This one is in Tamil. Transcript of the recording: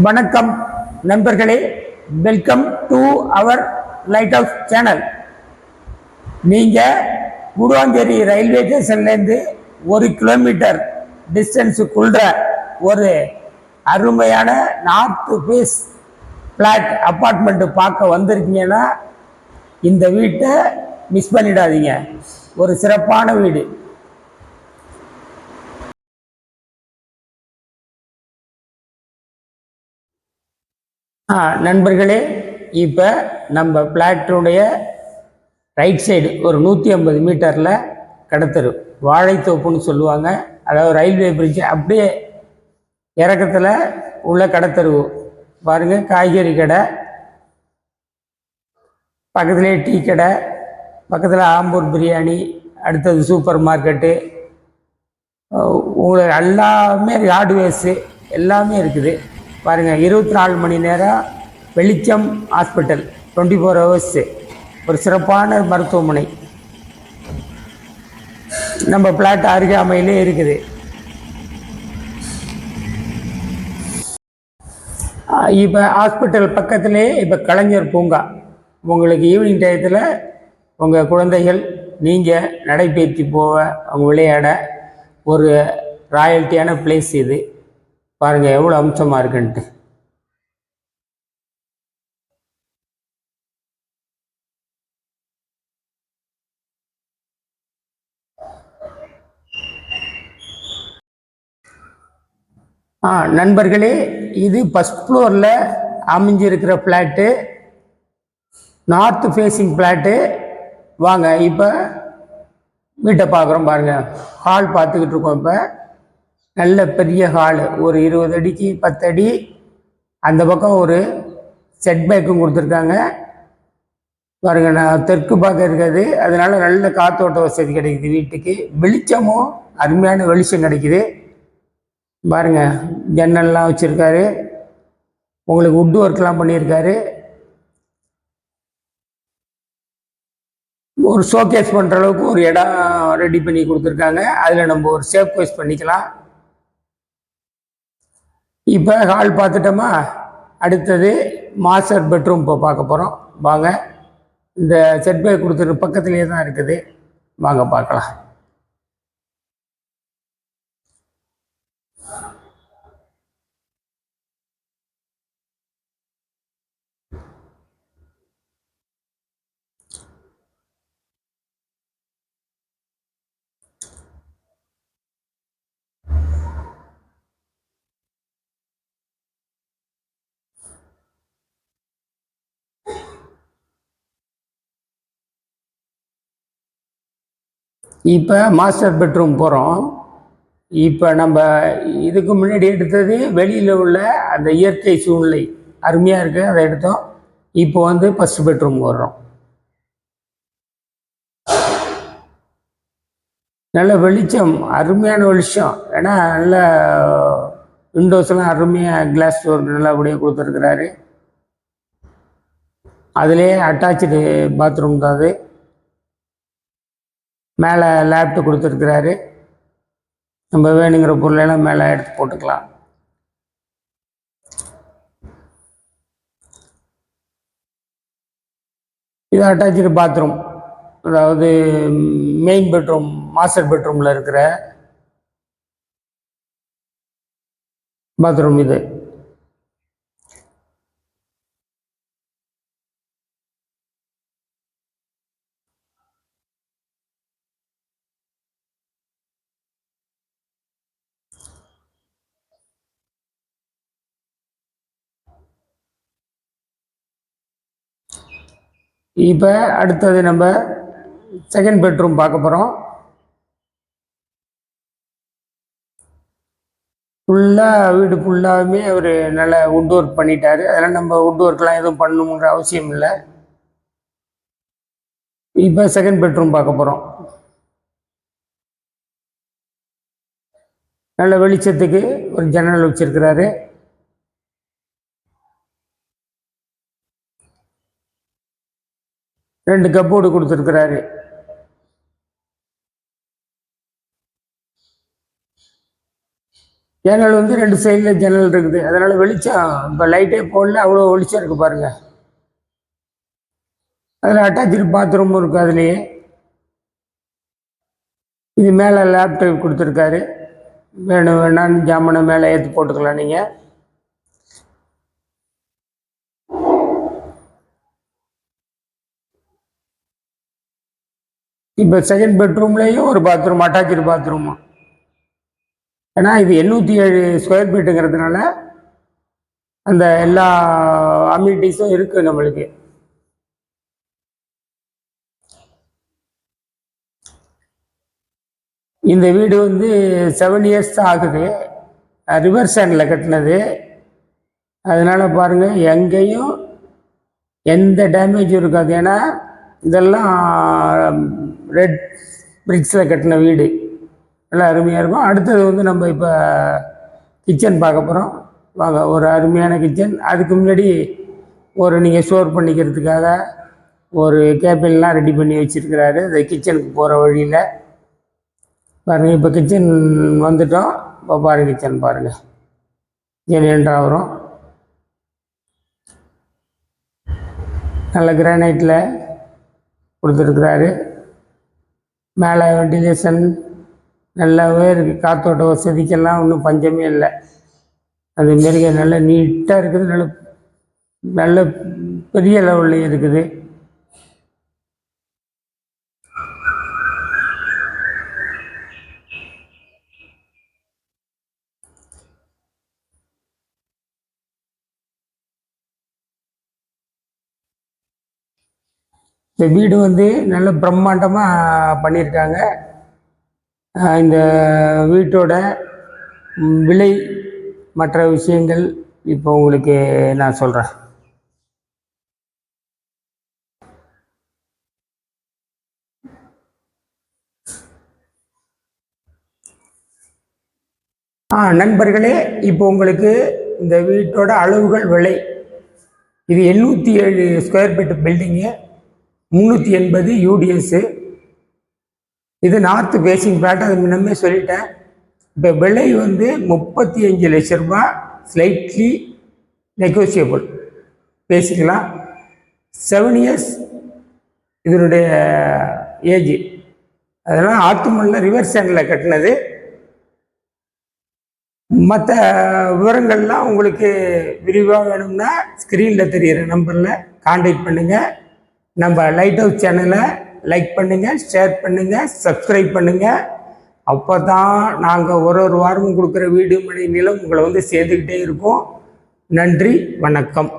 வணக்கம் நண்பர்களே, welcome to our light house channel. நீங்கள் குடுவாஞ்சேரி ரயில்வே ஸ்டேஷன்லேருந்து 1 கிலோமீட்டர் டிஸ்டன்ஸுக்குள்ள ஒரு அருமையான நார்த் ஃபேஸ் ஃப்ளாட் அப்பார்ட்மெண்ட்டு பார்க்க வந்திருக்கீங்கன்னா இந்த வீட்டை மிஸ் பண்ணிடாதீங்க. ஒரு சிறப்பான வீடு. நண்பர்களே, இப்போ நம்ம ஃப்ளாட்டுடைய ரைட் சைடு ஒரு 150 மீட்டரில் கடத்தரு வாழைத்தோப்புன்னு சொல்லுவாங்க. அதாவது ரயில்வே பிரிட்ஜ் அப்படியே இறக்கத்தில் உள்ள கடத்தரு பாருங்கள். காய்கறி கடை, பக்கத்துலேயே டீ கடை, பக்கத்தில் ஆம்பூர் பிரியாணி, அடுத்தது சூப்பர் மார்க்கெட்டு, உங்களுக்கு எல்லாமே ஹார்ட்வேர்ஸு எல்லாமே இருக்குது பாருங்கள். 24 மணி நேரம் வெளிச்சம் ஹாஸ்பிட்டல், 24 ஹவர்ஸு, ஒரு சிறப்பான மருத்துவமனை நம்ம பிளாட் அருகாமையிலே இருக்குது. இப்போ ஹாஸ்பிட்டல் பக்கத்திலே இப்போ கலைஞர் பூங்கா. உங்களுக்கு ஈவினிங் டயத்தில் உங்கள் குழந்தைகள் நீங்கள் நடைபயிற்சி போக அவங்க விளையாட ஒரு ராயல்ட்டியான பிளேஸ் இது. பாருங்கள் எவ்வளோ அம்சமாக இருக்குன்ட்டு. நண்பர்களே, இது ஃபஸ்ட் ஃப்ளோரில் அமைஞ்சிருக்கிற ஃப்ளாட்டு, நார்த் ஃபேஸிங் ஃப்ளாட்டு. வாங்க இப்போ வீட்டை பார்க்குறோம் பாருங்கள். ஹால் பார்த்துக்கிட்டு இருக்கோம். இப்போ நல்ல பெரிய ஹாலு, ஒரு 20 அடிக்கு 10 அடி. அந்த பக்கம் ஒரு செட் பேக்கும் கொடுத்துருக்காங்க பாருங்கள். நான் தெற்கு பார்க்க இருக்காது, அதனால நல்ல காற்றோட்ட வசதி கிடைக்குது. வீட்டுக்கு வெளிச்சமும் அருமையான வெளிச்சம் கிடைக்குது பாருங்க. ஜன்னல்லாம் வச்சுருக்காரு, உங்களுக்கு வுட் ஒர்க்லாம் பண்ணியிருக்காரு. ஒரு ஷோகேஸ் பண்ணுற அளவுக்கு ஒரு இடம் ரெடி பண்ணி கொடுத்துருக்காங்க. அதில் நம்ம ஒரு சேஃப் கேஸ் பண்ணிக்கலாம். இப்போ ஹால் பார்த்துட்டோமா, அடுத்தது மாஸ்டர் பெட்ரூம் இப்போ பார்க்க போகிறோம். வாங்க, இந்த செட் பேக் கொடுத்துருக்க பக்கத்துலேயே தான் இருக்குது. வாங்க பார்க்கலாம். இப்போ மாஸ்டர் பெட்ரூம் போகிறோம். இப்போ நம்ம இதுக்கு முன்னாடி எடுத்தது வெளியில் உள்ள அந்த இயற்கை சூழ்நிலை அருமையாக இருக்குது, அதை எடுத்தோம். இப்போ வந்து ஃபஸ்ட் பெட்ரூம் வர்றோம். நல்ல வெளிச்சம், அருமையான வெளிச்சம். ஏன்னா நல்ல விண்டோஸ்லாம் அருமையாக கிளாஸ் டோர் நல்லபடியாக கொடுத்துருக்குறாரு. அதிலே அட்டாச்சு பாத்ரூம் தான் அது. மேலே லேப்டாப் கொடுத்துருக்குறாரு. நம்ம வேணுங்கிற பொருளெல்லாம் மேலே எடுத்து போட்டுக்கலாம். இது அட்டாச்சு பாத்ரூம், அதாவது மெயின் பெட்ரூம், மாஸ்டர் பெட்ரூமில் இருக்கிற பாத்ரூம் இது. இப்போ அடுத்தது நம்ம செகண்ட் பெட்ரூம் பார்க்க போகிறோம். ஃபுல்லாக வீடு ஃபுல்லாகவுமே ஒரு நல்ல வுட் ஒர்க் பண்ணிட்டாரு. அதனால் நம்ம வுட் ஒர்க்லாம் எதுவும் பண்ணணுங்கிற அவசியம் இல்லை. இப்போ செகண்ட் பெட்ரூம் பார்க்க போகிறோம். நல்ல வெளிச்சத்துக்கு ஒரு ஜன்னல் வச்சிருக்கிறாரு. ரெண்டு கப்போர்டு கொடுத்துருக்கிறாரு. ஜன்னல் வந்து 2 சைடில் ஜன்னல் இருக்குது. அதனால் வெளிச்சம் இப்போ லைட்டே போடல, அவ்வளோ வெளிச்சம் இருக்குது பாருங்கள். அதில் அட்டாச்சு பாத்ரூமும் இருக்குது அதுலேயே. இது மேலே லேப்டாப் கொடுத்துருக்காரு. வேணான்னு ஜாமானை மேலே ஏற்றி போட்டுக்கலாம் நீங்கள். இப்போ செகண்ட் பெட்ரூம்லேயும் ஒரு பாத்ரூம், அட்டாச்சு பாத்ரூமு. ஏன்னா இது 807 ஸ்கொயர் ஃபீட்டுங்கிறதுனால அந்த எல்லா அம்யூனிட்டிஸும் இருக்குது நம்மளுக்கு. இந்த வீடு வந்து 7 இயர்ஸ் தான் ஆகுது. ரிவர் சேண்டில் கட்டினது. அதனால் பாருங்கள், எங்கேயும் எந்த டேமேஜும் இருக்காது. ஏன்னா இதெல்லாம் ரெட் பிரிக்ஸில் கட்டின வீடு, நல்லா அருமையாக இருக்கும். அடுத்தது வந்து நம்ம இப்போ கிச்சன் பார்க்க போகிறோம். வாங்க, ஒரு அருமையான கிச்சன். அதுக்கு முன்னாடி ஒரு நீங்கள் ஸ்டோர் பண்ணிக்கிறதுக்காக ஒரு கேபின்லாம் ரெடி பண்ணி வச்சுருக்கிறாரு. இந்த கிச்சனுக்கு போகிற வழியில் பாருங்கள். இப்போ கிச்சன் வந்துட்டோம். இப்போ பாருங்கள், கிச்சன் பாருங்கள், ஜெனியன்றாக வரும். நல்ல கிரானைட்டில் கொடுத்துருக்குறாரு. மேலே வெண்டிலேஷன் நல்லாவே இருக்குது. காற்றோட்ட வசதிக்கெல்லாம் ஒன்றும் பஞ்சமே இல்லை. அதுமாரி நல்ல நீட்டாக இருக்குது. நல்ல பெரிய லெவல்லையும் இருக்குது. இந்த வீடு வந்து நல்ல பிரம்மாண்டமாக பண்ணியிருக்காங்க. இந்த வீட்டோட விலை மற்ற விஷயங்கள் இப்போ உங்களுக்கு நான் சொல்கிறேன். நண்பர்களே, இப்போ உங்களுக்கு இந்த வீட்டோட அளவுகள், விலை. இது 807 ஸ்கொயர் ஃபீட் பில்டிங்கு, 380 யூடிஎஸ்ஸு. இது நார்த் ஃபேஸிங் பிளாட். அது முன்னமே சொல்லிட்டேன். இப்போ விலை வந்து 35 லட்ச ரூபா. ஸ்லைட்லி நெகோசியபிள் பேசிக்கலாம். 7 இயர்ஸ் இதனுடைய ஏஜ். அதெல்லாம் ஆத்துமல்ல ரிவர் சேண்டில் கட்டினது. மற்ற விவரங்கள்லாம் உங்களுக்கு விரிவாக வேணும்னா ஸ்க்ரீனில் தெரிகிற நம்பரில் கான்டாக்ட் பண்ணுங்கள். நம்ம லைட் ஹவுஸ் சேனலை லைக் பண்ணுங்கள், ஷேர் பண்ணுங்கள், சப்ஸ்கிரைப் பண்ணுங்கள். அப்போ தான் நாங்கள் ஒரு வாரமும் கொடுக்குற வீடு, மனை, நிலம் உங்களை வந்து சேர்ந்துக்கிட்டே இருக்கோம். நன்றி, வணக்கம்.